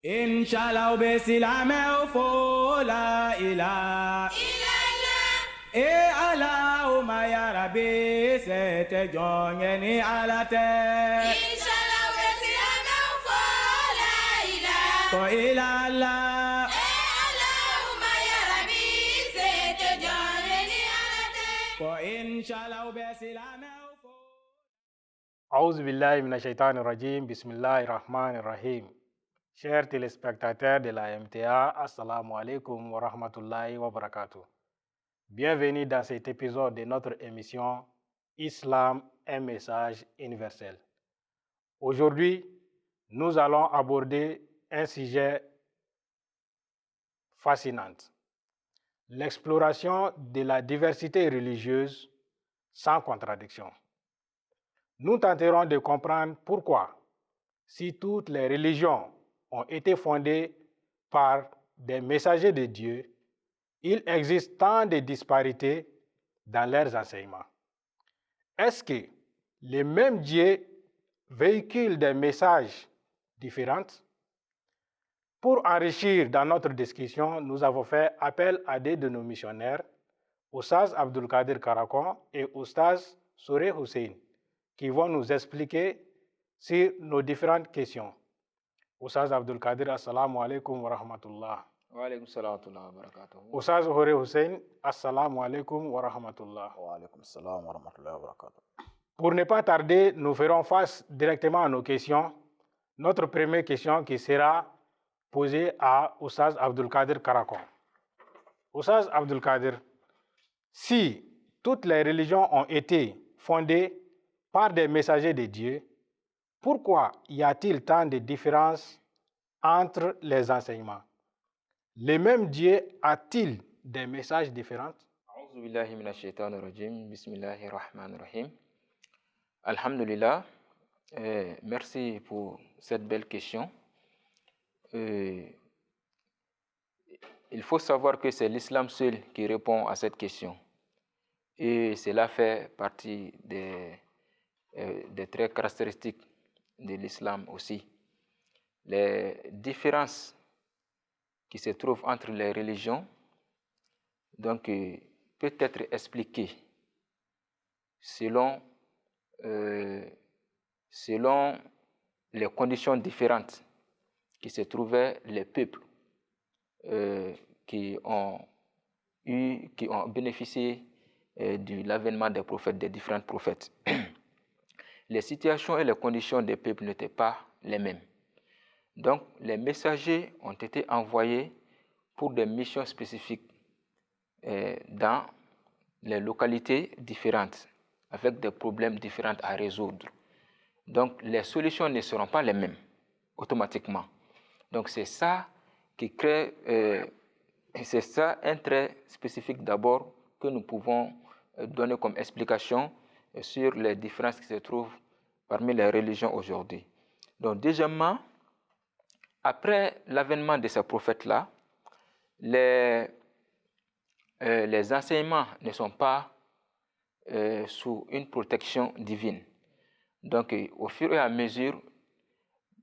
Inch'Allah be silame o fo la ila e Allahumma ya Rabbi c'était jonge ni ala te Inch'Allah be silame o fo la ila ko ila Allah e Allahumma ya Rabbi c'était jonge ni ala te ko Inch'Allah be silame o fo Aouz billahi minash shaitanir rajim, bismillahir rahmanir rahim. Chers téléspectateurs de la MTA, assalamu alaikum wa rahmatullahi wa barakatuh. Bienvenue dans cet épisode de notre émission Islam, un message universel. Aujourd'hui, nous allons aborder un sujet fascinant, l'exploration de la diversité religieuse sans contradiction. Nous tenterons de comprendre pourquoi, si toutes les religions ont été fondées par des messagers de Dieu, il existe tant de disparités dans leurs enseignements. Est-ce que les mêmes dieux véhiculent des messages différents? Pour enrichir dans notre discussion, nous avons fait appel à deux de nos missionnaires, Oustaz Abdul Qadir Karakon et Oustaz Soreh Hussein, qui vont nous expliquer sur nos différentes questions. Oustaz Abdul Qadir, assalamu alaikum wa rahmatullah. Wa alaikum salam wa rahmatullahi wa barakatuh. Oustaz Soreh Hussein, assalamu alaikum wa rahmatullah. Wa alaikum salam wa rahmatullahi wa barakatuh. Pour ne pas tarder, nous ferons face directement à nos questions. Notre première question qui sera posée à Oustaz Abdul Qadir Karakon. Oustaz Abdul Qadir, si toutes les religions ont été fondées par des messagers de Dieu, pourquoi y a-t-il tant de différences entre les enseignements? Le même Dieu a-t-il des messages différents? A'udhu billahi minash shaitanir rajim. Bismillahir rahmanir rahim. Alhamdulillah. Merci pour cette belle question. Il faut savoir que c'est l'islam seul qui répond à cette question. Et cela fait partie des traits caractéristiques de l'islam aussi. Les différences qui se trouvent entre les religions donc, peut être expliquées selon les conditions différentes qui se trouvaient les peuples qui ont bénéficié de l'avènement des prophètes, des différents prophètes. Les situations et les conditions des peuples n'étaient pas les mêmes. Donc, les messagers ont été envoyés pour des missions spécifiques dans les localités différentes, avec des problèmes différents à résoudre. Donc, les solutions ne seront pas les mêmes, automatiquement. Donc, c'est ça qui crée, c'est ça un trait spécifique d'abord que nous pouvons donner comme explication sur les différences qui se trouvent parmi les religions aujourd'hui. Donc, deuxièmement, après l'avènement de ces prophètes-là, les enseignements ne sont pas sous une protection divine. Donc, au fur et à mesure,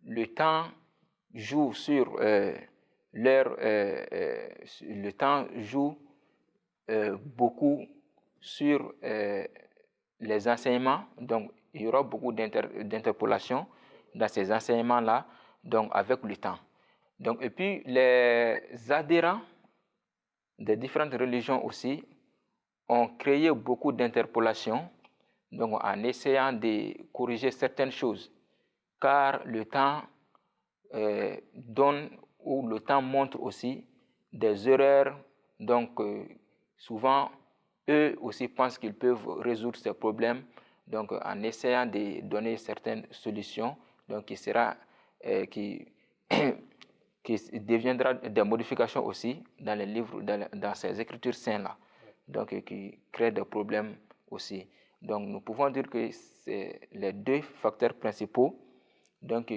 le temps joue sur le temps joue beaucoup sur les enseignements. Donc, il y aura beaucoup d'interpolations dans ces enseignements-là, donc avec le temps. Donc, et puis, les adhérents des différentes religions aussi ont créé beaucoup d'interpolations, donc en essayant de corriger certaines choses, car le temps donne ou le temps montre aussi des erreurs. Donc, souvent, eux aussi pensent qu'ils peuvent résoudre ces problèmes, donc en essayant de donner certaines solutions, donc qui deviendra des modifications aussi dans les livres, dans ces écritures saintes-là, donc qui créent des problèmes aussi. Donc, nous pouvons dire que c'est les deux facteurs principaux, donc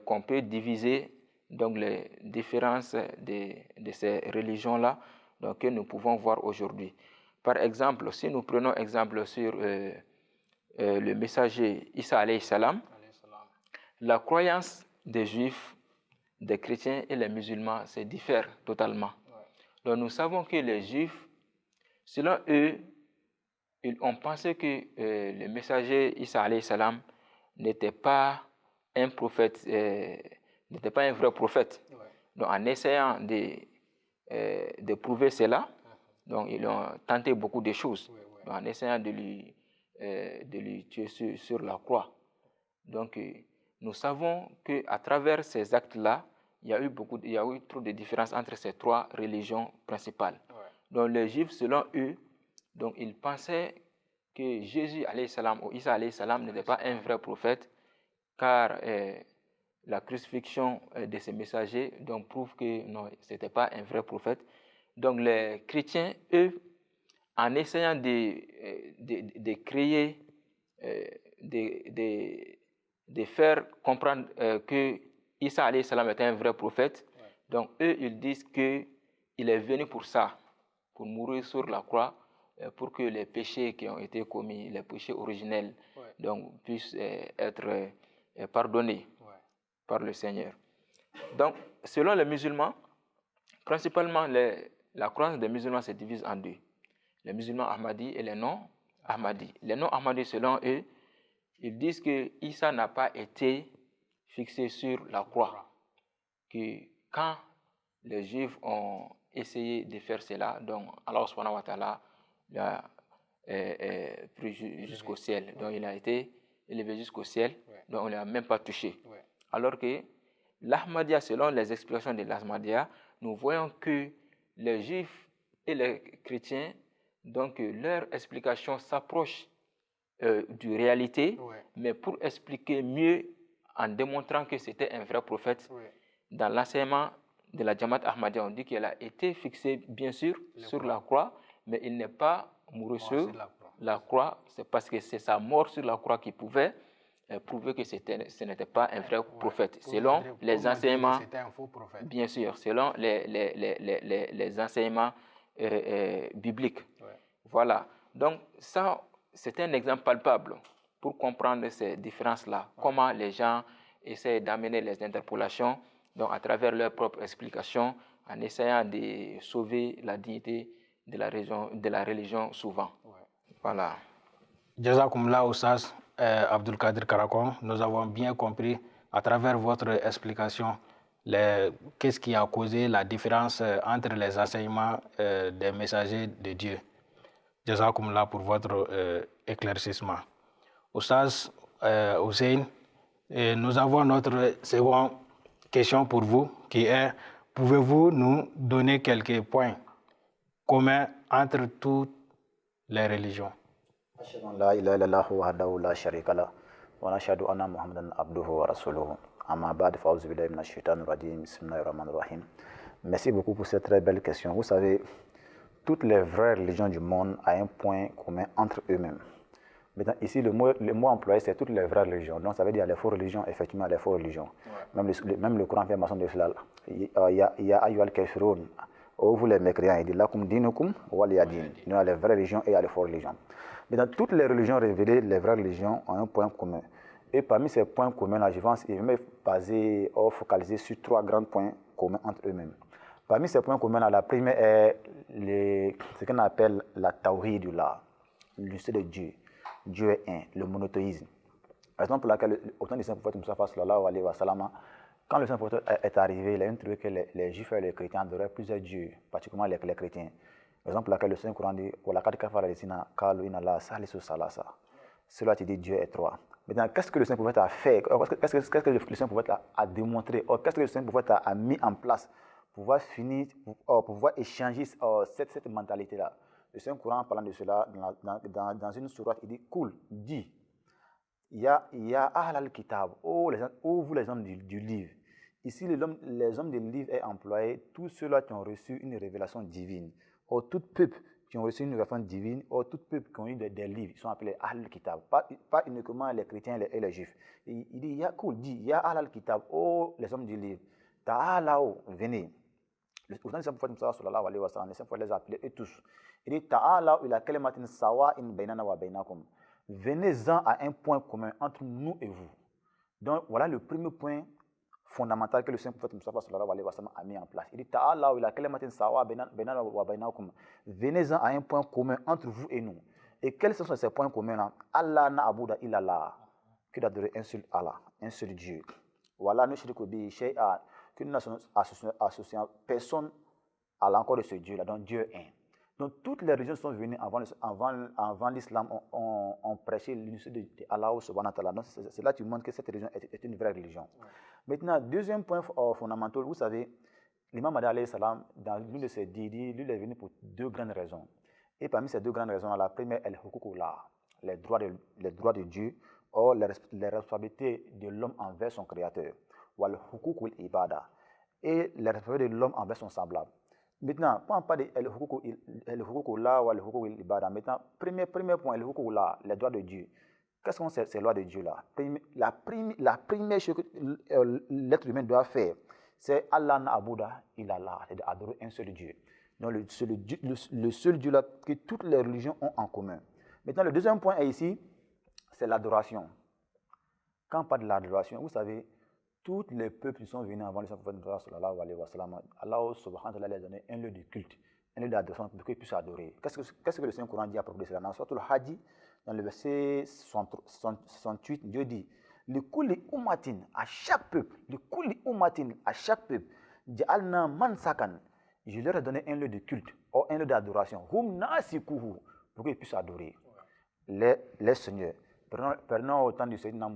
qu'on peut diviser donc les différences de ces religions-là, donc que nous pouvons voir aujourd'hui. Par exemple, si nous prenons exemple sur le messager Isa alayhi salam, la croyance des juifs, des chrétiens et les musulmans se diffèrent totalement. Donc nous savons que les juifs, selon eux, ils ont pensé que le messager Isa alayhi salam n'était pas un prophète, n'était pas un vrai prophète. Donc en essayant de prouver cela, donc ils ont tenté beaucoup de choses, donc, en essayant de lui tuer sur la croix. Donc nous savons qu'à travers ces actes-là, il y a eu trop de différences entre ces trois religions principales. Donc les Juifs, selon eux, donc ils pensaient que Jésus alayhi salam ou Isa alayhi salam n'était pas un vrai prophète, car la crucifixion de ces messagers donc, prouve que non, ce n'était pas un vrai prophète. Donc les chrétiens, eux, en essayant de créer, de faire comprendre que Isa alayhi salam était un vrai prophète, donc eux, ils disent qu'il est venu pour ça, pour mourir sur la croix, pour que les péchés qui ont été commis, les péchés originels, donc, puissent être pardonnés par le Seigneur. Donc, selon les musulmans, principalement, la croyance des musulmans se divise en deux. Les musulmans ahmadis et les non-ahmadis. Les non-ahmadis, selon eux, ils disent que Isa n'a pas été fixé sur la croix. Que quand les Juifs ont essayé de faire cela, donc Allah subhanahu wa ta'ala l'a pris jusqu'au ciel. Donc il a été élevé jusqu'au ciel, donc on ne l'a même pas touché. Alors que l'Ahmadiyya, selon les explications de l'Ahmadiyya, nous voyons que les Juifs et les chrétiens, donc leur explication s'approche de réalité, mais pour expliquer mieux en démontrant que c'était un vrai prophète, dans l'enseignement de la Jamaat Ahmadiyya, on dit qu'il a été fixé, bien sûr, sur la croix, mais il n'est pas mouru sur la croix. C'est parce que c'est sa mort sur la croix qui pouvait prouver que ce n'était pas un vrai prophète. Selon les enseignements, bien sûr, selon les enseignements bibliques. Voilà. Donc, ça, c'est un exemple palpable pour comprendre ces différences-là. Comment les gens essaient d'amener les interpolations, donc à travers leurs propres explications, en essayant de sauver la dignité de la religion souvent. Voilà. Jazakumullah Oustaz Abdul Qadir Karakon, nous avons bien compris à travers votre explication qu'est-ce qui a causé la différence entre les enseignements des messagers de Dieu. Jazakumullah pour votre éclaircissement. Oustaz Hussein, nous avons notre seconde question pour vous qui est: pouvez-vous nous donner quelques points communs entre toutes les religions? أشهد أن لا إله إلا الله وحده لا شريك له ونشهد أن محمدا عبده ورسوله أما بعد فأعوذ بالله من الشيطان الرجيم بسم الله الرحمن الرحيم. Merci beaucoup pour cette très belle question. Vous savez, toutes les vraies religions du monde ont un point commun entre eux-mêmes. Maintenant, ici, le mot employé, c'est toutes les vraies religions. Donc, ça veut dire les fausses religions, effectivement, les fausses religions. Même le Coran fait mention de cela. Il y a ayyuhal kafirun, ô vous les mécréants, il dit lakum dinukum waliya din. Il y a les vraies religions et il y a les fausses religions. Mais dans toutes les religions révélées, les vraies religions ont un point commun. Et parmi ces points communs-là, je pense qu'ils vont baser ou focaliser sur trois grands points communs entre eux-mêmes. Parmi ces points communs-là, la première est ce qu'on appelle la tawhidullah, l'unité de Dieu. Dieu est un, le monothéisme. Raison pour laquelle, au temps du Saint-Prophète Moussafa sallallahu alayhi wa sallam, quand le Saint-Prophète est arrivé, il a trouvé que les Juifs et les chrétiens adoraient plusieurs dieux, particulièrement les chrétiens. Raison pour laquelle le Saint-Coran dit cela te dit Dieu est trois. Maintenant, qu'est-ce que le Saint-Prophète a fait? Qu'est-ce que le Saint-Prophète a démontré? Qu'est-ce que le Saint-Prophète a mis en place pour pouvoir échanger cette mentalité-là? Le Saint-Coran, en parlant de cela, dans une sourate, il dit cool, dis, il y a Ahlal Kitab, vous les hommes du livre. Ici, les hommes du livre est employé tous ceux-là qui ont reçu une révélation divine. Ou tout peuple qui ont reçu une révélation divine, ou tout peuple qui ont eu des livres, ils sont appelés Ahl al-Kitab, pas uniquement les chrétiens et les juifs. Il dit, ya Ahl al-Kitab, les hommes du livre, ta'alaw, venez. Le Saint-Prophète sallallahu alayhi wa sallam, le Saint-Prophète les a appelés eux tous. Il dit, ta'alaw ila kalimatin sawa'in baynana wa baynakum. Venez-en à un point commun entre nous et vous. Donc voilà le premier point fondamentale que le saint prophète Mustafa sallallahu alayhi wa sallam a mis en place. Il dit Ta'ala ila kalimatin sawa bainana wa bainakum. Venez-en à un point commun entre vous et nous. Et quels sont ces points communs-là? Allah na'abuda illallah, que d'adorer un seul Allah, un seul Dieu. Voilà, nous shiriku bi shay'a, que nous n'associons personne à l'encore de ce Dieu-là, donc Dieu est un. Donc toutes les religions sont venues avant l'islam, ont prêché l'unicité de Allah subhanahu wa ta'ala. Donc c'est là que tu montres que cette religion est une vraie religion. Ouais. Maintenant, deuxième point fondamental, vous savez, l'imam Mahdi alayhi salam, dans l'une de ses didi, lui il est venu pour deux grandes raisons. Et parmi ces deux grandes raisons, la première est le hukukullah, les droits de Dieu, ou les responsabilités de l'homme envers son créateur, ou le hukukul ibada, et les responsabilités de l'homme envers son semblable. Maintenant, quand on parle de le hukukullah ou le hukukul ibada, maintenant, premier point, le hukukullah, les droits de Dieu. Qu'est-ce que sont ces lois de Dieu-là? La première chose que l'être humain doit faire, c'est Allah na'abuda illallah, c'est d'adorer un seul Dieu. Donc le seul Dieu-là que toutes les religions ont en commun. Maintenant, le deuxième point est ici, c'est l'adoration. Quand on parle de l'adoration, vous savez, tous les peuples qui sont venus avant le prophète sallallahu alayhi wa sallam, Allah subhanahu wa ta'ala leur a donné un lieu de culte, un lieu d'adoration pour qu'ils puissent adorer. Qu'est-ce que le Saint-Coran dit à propos de cela? Dans le Hajj, dans le verset 68, Dieu dit le kulli ummatin, à chaque peuple, le kulli ummatin, à chaque peuple, ja'alna mansakan, je leur ai donné un lieu de culte, ou un lieu d'adoration, hum nasikuhu, pour qu'ils puissent adorer les seigneurs. Prenons au temps du Sayyidina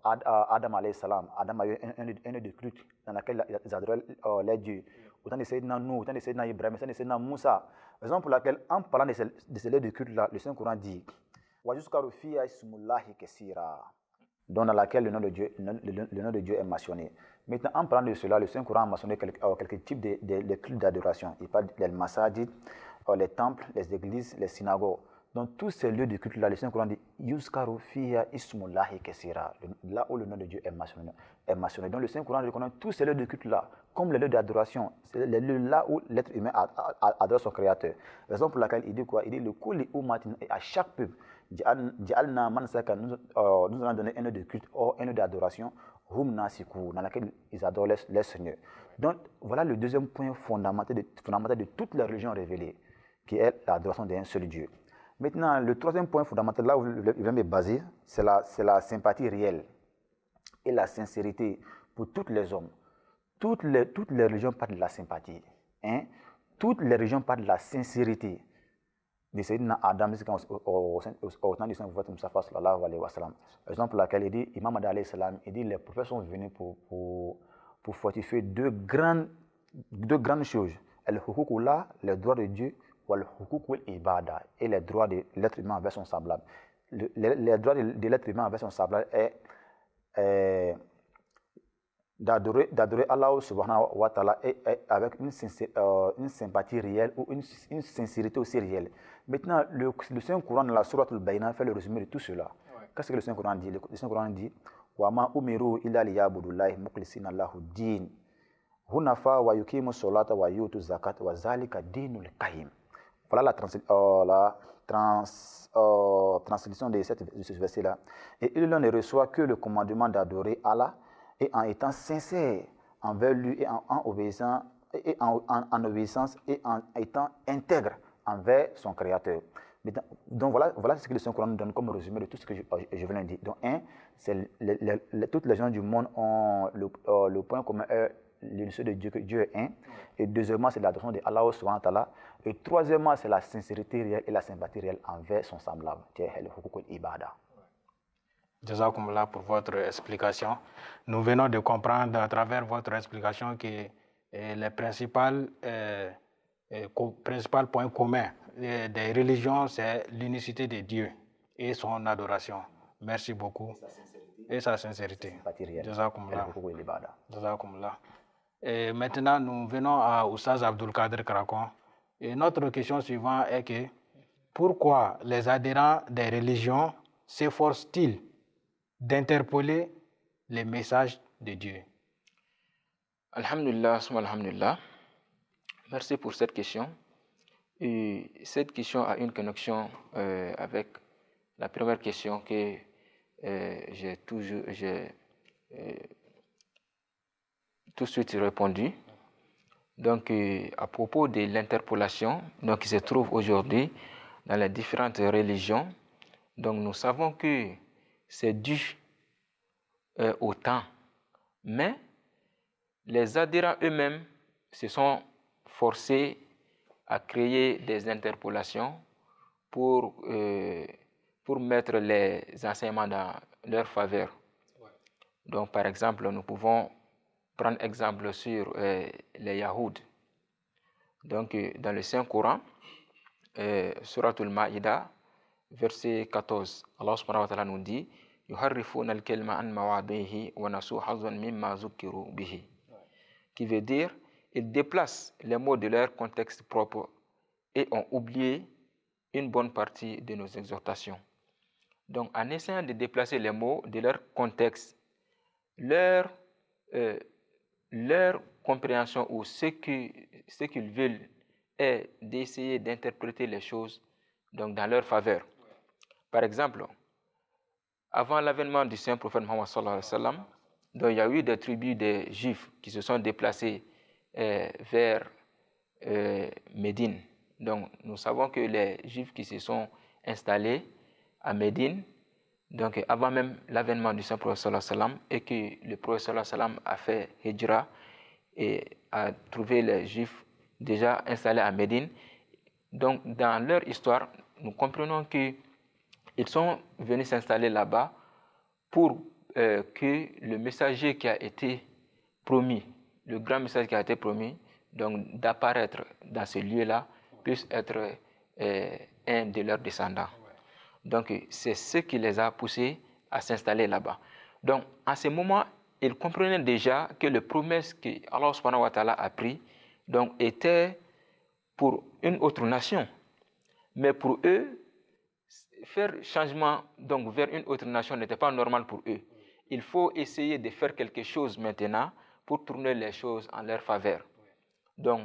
Adam alayhi salam, Adam a eu un lieu de culte dans lequel ils adoraient les dieux. Au temps du Sayyidina Nuh, au temps du Sayyidina Ibrahim, au temps du Sayyidina Moussa. Raison pour laquelle, en parlant de ces lieux de culte-là, le Saint-Coran dit Wajuskaru fiya ismullahi kesira, dans laquelle le nom de Dieu est mentionné. Maintenant, en parlant de cela, le Saint-Coran a mentionné quelques types de cultes d'adoration. Il parle des masajid, les temples, les églises, les synagogues. Dans tous ces lieux de culte-là, le Saint-Coran dit Yuskaru fiya ismullahi kesira, là où le nom de Dieu est mentionné. Donc le Saint-Coran reconnaît tous ces lieux de culte-là comme les lieux d'adoration. C'est les lieux là où l'être humain adore son Créateur. Raison pour laquelle il dit quoi? Il dit le kulli ummatin, et à chaque peuple, ja'alna mansaka, nous allons donner un lieu de culte ou un lieu d'adoration, hum nasiku, dans lequel ils adorent les seigneurs. Donc voilà le deuxième point fondamental de toutes les religions révélées, qui est l'adoration d'un seul Dieu. Maintenant, le troisième point fondamental, là où je vais me baser, c'est la sympathie réelle et la sincérité pour tous les hommes. Toutes les religions parlent de la sympathie. Hein? Toutes les religions parlent de la sincérité. De Sayyidina Adam au temps du Saint-Prophète Mustafa sallallahu alayhi wa sallam. Raison pour laquelle il dit, Imam Mahdi alayhi salam, il dit les prophètes sont venus pour fortifier deux grandes choses. Al-Hukukullah, les droits de Dieu, et les droits de l'être humain envers son semblable. Les droits de l'être humain envers son semblable est d'adorer Allah subhanahu wa ta'ala avec une sympathie réelle ou une sincérité aussi réelle. Maintenant, le Saint-Coran dans la sourate al-Bayna fait le résumé de tout cela. Ouais. Qu'est-ce que le Saint-Coran dit? Le Saint-Coran dit wa ma umiru illa liyabudullahi mukhlisina lahu din hunafa wa yuqimu salata wa yutu zakata wa zalika dinul qayyim. Voilà la transcription de ce verset-là. Et il ne reçoit que le commandement d'adorer Allah et en étant sincère envers lui et en obéissance et en étant intègre envers son Créateur. Donc voilà ce que le Saint-Coran nous donne comme résumé de tout ce que je viens de dire. Donc c'est toutes les gens du monde ont le point commun l'unicité de Dieu, que Dieu est un. Et deuxièmement, c'est l'adoration de Allah subhanahu wa ta'ala. Et troisièmement, c'est la sincérité réelle et la sympathie réelle envers son semblable, qui est le hukukul ibada. Jazakumullah pour votre explication. Nous venons de comprendre à travers votre explication que les principaux points communs des religions, c'est l'unicité de Dieu et son adoration. Merci beaucoup. Et sa sincérité. Jazakumullah. Jazakumullah. Et maintenant, nous venons à Oustaz Abdul Kader Krakon. Et notre question suivante est que pourquoi les adhérents des religions s'efforcent-ils d'interpeller les messages de Dieu? Alhamdulillah, alhamdulillah. Merci pour cette question. Et cette question a une connexion avec la première question que tout de suite répondu. Donc, à propos de l'interpolation qui se trouve aujourd'hui dans les différentes religions, donc nous savons que c'est dû au temps, mais les adhérents eux-mêmes se sont forcés à créer des interpolations pour mettre les enseignements dans leur faveur. Donc, par exemple, nous pouvons prendre exemple sur les Yahoud. Donc, dans le Saint-Coran, Suratul Maïda, verset 14, Allah subhanahu wa ta'ala nous dit yuharrifuna al-kalima an mawadihi wa nasu hazzan mimma zukkiru bihi, qui veut dire ils déplacent les mots de leur contexte propre et ont oublié une bonne partie de nos exhortations. Donc, en essayant de déplacer les mots de leur contexte, leur compréhension ou ce qu'ils veulent est d'essayer d'interpréter les choses donc, dans leur faveur. Par exemple, avant l'avènement du Saint-Prophète Mohammed sallallahu alayhi wa sallam, donc, il y a eu des tribus des Juifs qui se sont déplacés vers Médine. Donc, nous savons que les Juifs qui se sont installés à Médine, donc avant même l'avènement du Saint-Prophète sallallahu alayhi wa sallam, et que le Prophète sallallahu alayhi wa sallam a fait Hijra et a trouvé les Juifs déjà installés à Médine. Donc, dans leur histoire, nous comprenons qu'ils sont venus s'installer là-bas pour que le messager qui a été promis, le grand message qui a été promis, donc d'apparaître dans ce lieu-là, puisse être un de leurs descendants. Donc, c'est ce qui les a poussés à s'installer là-bas. Donc, à ce moment, ils comprenaient déjà que les promesses que Allah subhanahu wa ta'ala a prises étaient pour une autre nation. Mais pour eux, faire changement donc, vers une autre nation n'était pas normal pour eux. Il faut essayer de faire quelque chose maintenant pour tourner les choses en leur faveur. Donc,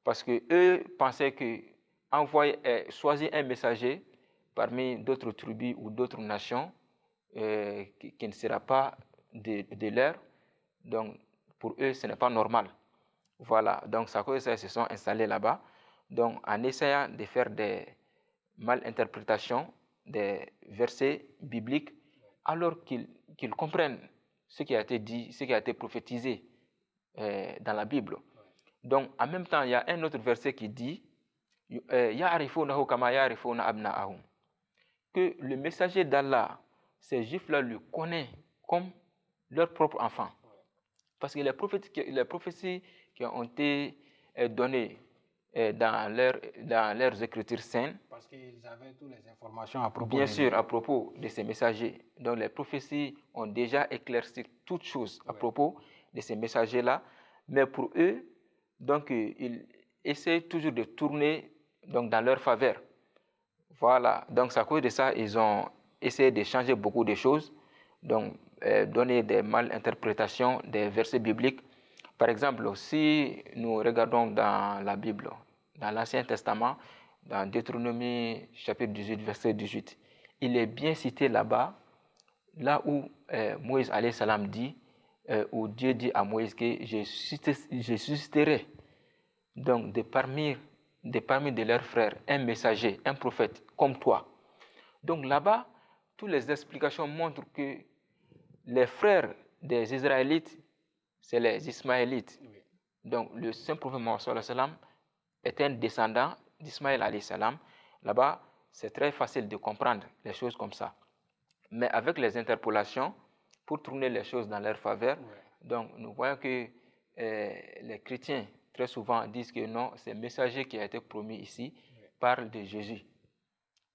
parce qu'eux pensaient que choisir un messager parmi d'autres tribus ou d'autres nations qui ne sera pas de leur, donc pour eux, ce n'est pas normal. Voilà, donc c'est à cause de ça qu'ils se sont installés là-bas. Donc, en essayant de faire des malinterprétations des versets bibliques, alors qu'ils comprennent ce qui a été dit, ce qui a été prophétisé dans la Bible. Donc, en même temps, il y a un autre verset qui dit Ya'rifunahu kama ya'rifuna abna'ahum, que le messager d'Allah, ces juifs-là le connaissent comme leur propre enfant. Parce que les prophéties qui ont été données dans leurs écritures saintes, parce qu'ils avaient toutes les informations à propos. Bien sûr, à propos de ces messagers. Donc les prophéties ont déjà éclairci toutes choses à propos de ces messagers-là. Mais pour eux, donc, ils essaient toujours de tourner donc, dans leur faveur. Voilà. Donc, à cause de ça, ils ont essayé de changer beaucoup de choses. Donc, donner des malinterprétations des versets bibliques. Par exemple, si nous regardons dans la Bible, dans l'Ancien Testament, dans Deutéronomie chapitre 18, verset 18, il est bien cité là-bas, là où Moïse alayhi salam dit, où Dieu dit à Moïse que je susciterai donc de parmi de leurs frères un messager, un prophète comme toi. Donc là-bas, toutes les explications montrent que les frères des Israélites, c'est les Ismaélites. Oui. Donc le saint prophète Mohammed sallallahu alayhi wa sallam est un descendant d'Ismaël alayhi salam. Là-bas, c'est très facile de comprendre les choses comme ça. Mais avec les interpolations, pour tourner les choses dans leur faveur, donc nous voyons que les chrétiens, très souvent, disent que non, c'est le messager qui a été promis ici, parle de Jésus.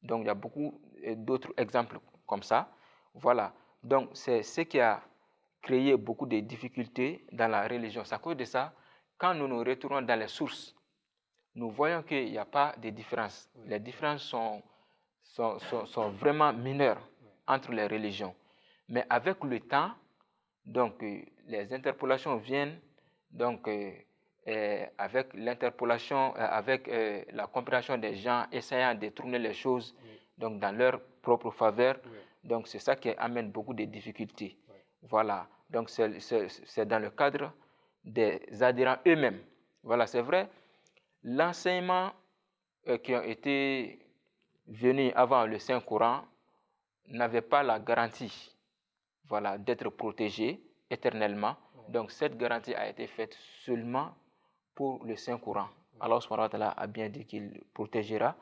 Donc il y a beaucoup d'autres exemples comme ça. Voilà. Donc c'est ce qui a créé beaucoup de difficultés dans la religion. C'est à cause de ça, quand nous nous retournons dans les sources, nous voyons qu'il n'y a pas de différence. Les différences sont vraiment mineures entre les religions. Mais avec le temps, donc, les interpolations viennent, donc, avec l'interpolation, avec la compréhension des gens, essayant de tourner les choses donc, dans leur propre faveur. Donc, c'est ça qui amène beaucoup de difficultés. Voilà. Donc, c'est dans le cadre des adhérents eux-mêmes. Voilà, c'est vrai, l'enseignement qui ont été venus avant le Saint-Coran n'avait pas la garantie, voilà, d'être protégés éternellement. Donc cette garantie a été faite seulement pour le Saint-Coran. Allah subhanahu wa ta'ala a bien dit qu'il protégera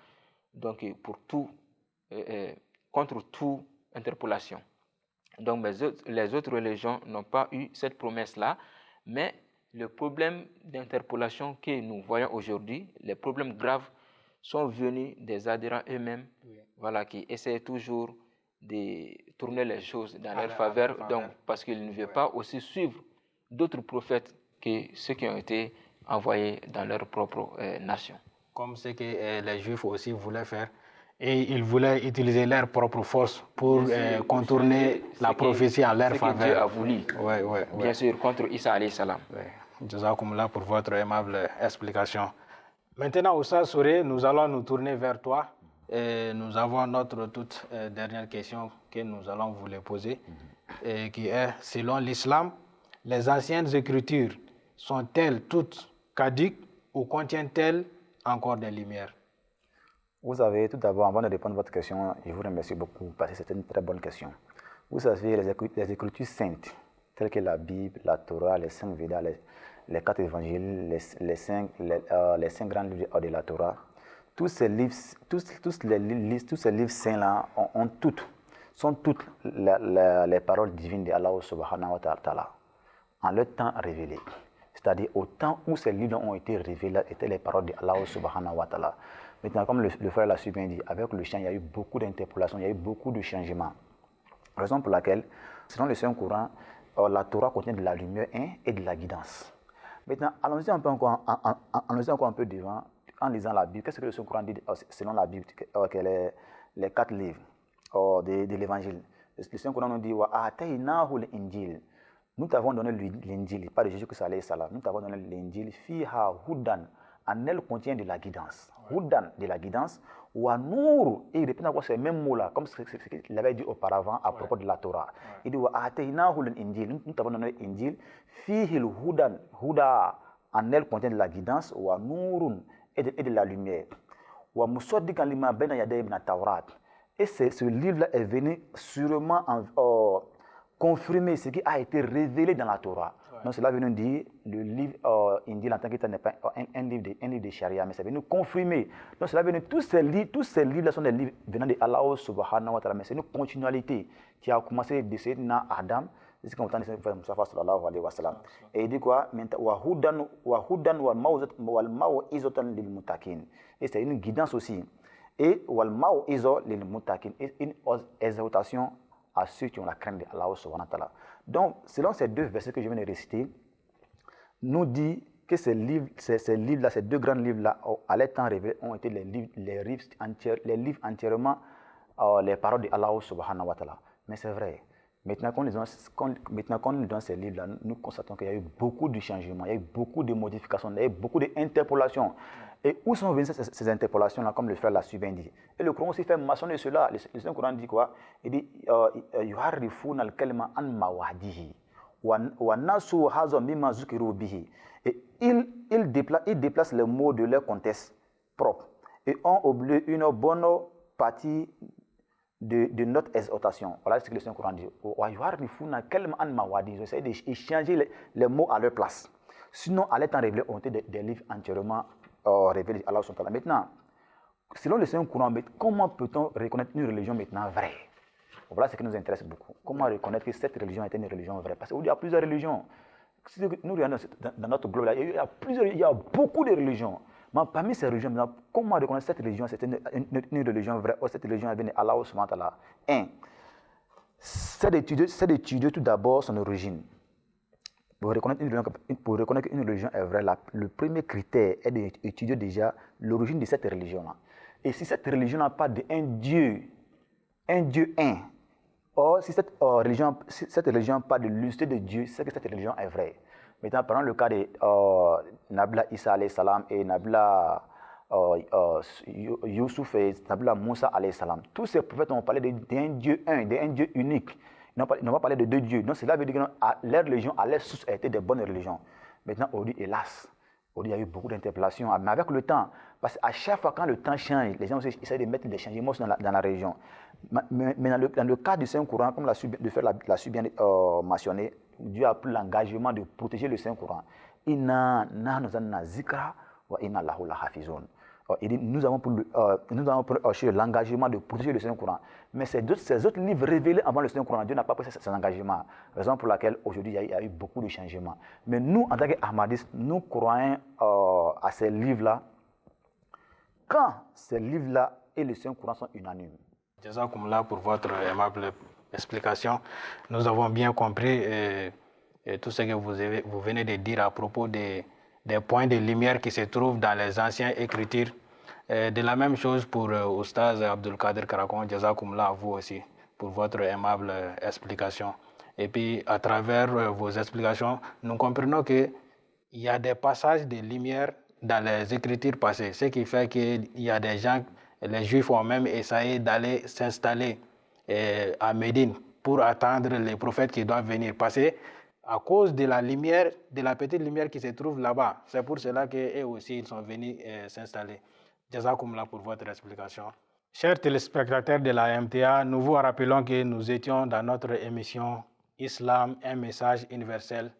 donc pour tout, contre toute interpolation. Donc les autres religions n'ont pas eu cette promesse-là, mais le problème d'interpolation que nous voyons aujourd'hui, les problèmes graves sont venus des adhérents eux-mêmes, voilà, qui essaient toujours de tourner les choses dans leur faveur, donc parce qu'ils ne veulent pas aussi suivre d'autres prophètes que ceux qui ont été envoyés dans leur propre nation. Comme ce que les Juifs aussi voulaient faire. Et ils voulaient utiliser leur propre force pour contourner la prophétie en leur faveur. Ce que Dieu a voulu. Bien sûr, contre Isa alayhi salam. Jazakumullah pour votre aimable explication. Maintenant, Oustaz Souré, nous allons nous tourner vers toi. Et nous avons notre toute dernière question que nous allons vous les poser, et qui est, selon l'islam, les anciennes écritures sont-elles toutes caduques ou contiennent-elles encore des lumières? Vous savez, tout d'abord, avant de répondre à votre question, je vous remercie beaucoup parce que c'était une très bonne question. Vous savez, les écritures saintes, telles que la Bible, la Torah, les 5 Védas, les 4 évangiles, les 5 grands livres de la Torah, tous ces livres saints-là sont toutes les paroles divines de Allah subhanahu wa ta'ala, en leur temps révélées. C'est-à-dire, au temps où ces livres ont été révélés, étaient les paroles de Allah subhanahu wa ta'ala. Maintenant, comme le frère l'a bien dit, avec le chant, il y a eu beaucoup d'interpolations, il y a eu beaucoup de changements. Raison pour laquelle, selon le Saint-Coran, la Torah contient de la lumière et de la guidance. Maintenant, allons-y encore un peu devant, en lisant la Bible. Qu'est-ce que le Saint-Coran dit selon la Bible, les 4 livres de l'Évangile? Le Saint-Coran nous dit « Injil » Nous t'avons donné l'Injil, pas de Jésus-Christ alayhi salam. Nous t'avons donné l'Injil, fiha hudan, en elle contient de la guidance. Hudan, de la guidance, ou à nour, et il répète encore ces mêmes mots-là, comme ce qu'il avait dit auparavant à propos de la Torah. Il dit, nous t'avons donné l'Injil, fihi hudan, huda, en elle contient de la guidance, ou à nourun, et de la lumière. Ou à musaddiqan lima bayna yadayhi min at-Tawrat. Et ce livre-là est venu sûrement confirmer ce qui a été révélé dans la Torah. Donc cela veut nous dire, le livre Injil en tant que tel n'est pas un livre de charia, mais ça veut nous confirmer. Donc cela veut nous dire, tous ces livres-là sont des livres venant de Allah subhanahu wa ta'ala, mais c'est une continualité qui a commencé de Sayyidina Adam, c'est ce qu'on entend de Sayyidina Mustafa sallallahu alayhi wa sallam. Et il dit quoi? Wa hudan wal maw'izatan lil muttaqin. Et c'est une guidance aussi. Et wal maw'izatan lil muttaqin, une exhortation à ceux qui ont la crainte de Allah subhanahu wa ta'ala. Donc, selon ces 2 versets que je viens de réciter, nous dit que ces livres-là, ces 2 grands livres-là, à leur temps révélés, ont été les livres entièrement, les paroles de Allah subhanahu wa ta'ala. Mais c'est vrai. Maintenant qu'on lit dans ces livres-là, nous constatons qu'il y a eu beaucoup de changements, il y a eu beaucoup de modifications, il y a eu beaucoup d'interpolations. Et où sont venues ces interpolations-là, comme le frère l'a bien dit? Et le Coran aussi fait mention de cela. Le Saint-Coran dit quoi? Il dit yuharrifuna al-kalima an mawadihi wa nasu hadha mimma zukiru bihi. Et ils déplacent les mots de leur contexte propre et ont oublié une bonne partie de notre exhortation. Voilà ce que le Saint-Coran dit. Ils essaient d'échanger les mots à leur place. Sinon, à l'état révélé, ont été des livres entièrement révélés à Allah. Maintenant, selon le Saint-Coran, comment peut-on reconnaître une religion maintenant vraie? Voilà ce qui nous intéresse beaucoup. Comment reconnaître que cette religion était une religion vraie? Parce qu'il y a plusieurs religions. Si nous regardons dans notre globe, il y a beaucoup de religions. Mais parmi ces religions, comment reconnaître cette religion, c'était une religion vraie ou cette religion est venue à Allah subhanahu wa ta'ala? 1. C'est d'étudier tout d'abord son origine. Pour reconnaître qu'une religion est vraie, le premier critère est d'étudier déjà l'origine de cette religion-là. Et si cette religion n'a pas d'un Dieu, un, or si cette religion n'a pas de l'unité de Dieu, c'est que cette religion est vraie. Maintenant, prenons le cas de Nabila Isa alayhi salam et Nabila Youssouf et Nabila Moussa alayhi salam. Tous ces prophètes ont parlé d'un Dieu un, d'un Dieu unique. Ils n'ont pas parlé de 2 dieux. Donc cela veut dire que leur religion, à leur source, a été des bonnes religions. Maintenant, aujourd'hui, hélas, aujourd'hui, il y a eu beaucoup d'interpellations. Mais avec le temps, parce qu'à chaque fois quand le temps change, les gens essaient de mettre des changements dans la région. Mais dans le cas du Saint-Courant, comme l'a su bien mentionné, Dieu a pris l'engagement de protéger le Saint-Courant. Il dit, nous avons pris l'engagement de protéger le Saint-Courant. Mais ces autres livres révélés avant le Saint-Courant, Dieu n'a pas pris cet engagement. Raison pour laquelle aujourd'hui il y a eu beaucoup de changements. Mais nous, en tant qu'Ahmadistes, nous croyons à ces livres-là quand ces livres-là et le Saint-Courant sont unanimes. Jazakumullah pour votre aimable explication. Nous avons bien compris tout ce que vous venez de dire à propos des points de lumière qui se trouvent dans les anciennes écritures. De la même chose pour Oustaz Abdul Kader Karakon, Jazakumullah à vous aussi pour votre aimable explication. Et puis à travers vos explications, nous comprenons qu'il y a des passages de lumière dans les écritures passées, ce qui fait qu'il y a des gens, les Juifs ont même essayé d'aller s'installer à Médine pour attendre les prophètes qui doivent venir passer à cause de la lumière, de la petite lumière qui se trouve là-bas. C'est pour cela qu'eux aussi ils sont venus s'installer. Jazakumullah pour votre explication. Chers téléspectateurs de la MTA, nous vous rappelons que nous étions dans notre émission Islam, un message universel,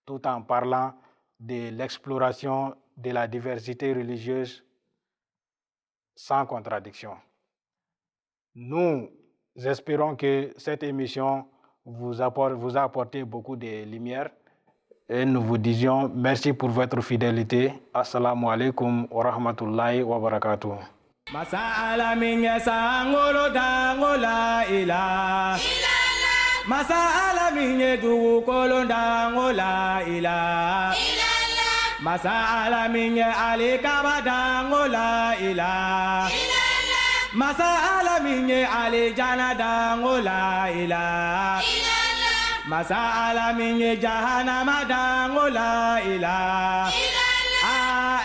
tout en parlant de l'exploration de la diversité religieuse sans contradiction. Nous espérons que cette émission vous a apporté beaucoup de lumière et nous vous disions merci pour votre fidélité. Assalamu alaikum wa rahmatullahi wa barakatuh. Masala minye sangolo dangola ila Masala minye dugu kolo dangola ila Masala minye alikaba dangola ila Masala minye alijana dangola ila Masala minye jahannama dangola ila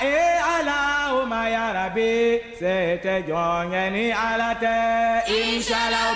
Allahumma ya Rabbi, c'était John Yeni Alate, Inch'Allah,